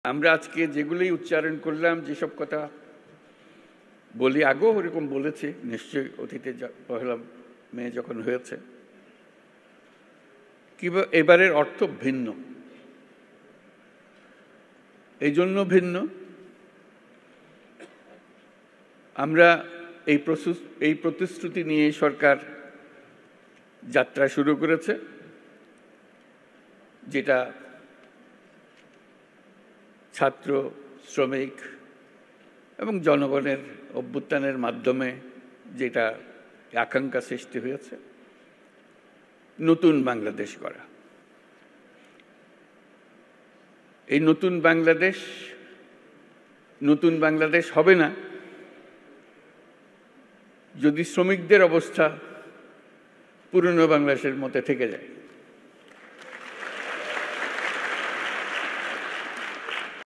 আমরা আজকে যেগুলোই উচ্চারণ করলাম, যেসব কথা বলি, আগেও ওরকম বলেছি নিশ্চয়ই, অতীতে পহেলা মে যখন হয়েছে, কিংবা এবারের অর্থ ভিন্ন। এই জন্য ভিন্ন, আমরা এই প্রতিশ্রুতি নিয়ে সরকার যাত্রা শুরু করেছে, যেটা ছাত্র, শ্রমিক এবং জনগণের অভ্যুত্থানের মাধ্যমে যেটা আকাঙ্ক্ষা সৃষ্টি হয়েছে, নতুন বাংলাদেশ গড়া। এই নতুন বাংলাদেশ হবে না যদি শ্রমিকদের অবস্থা পুরনো বাংলাদেশের মতো থেকে যায়।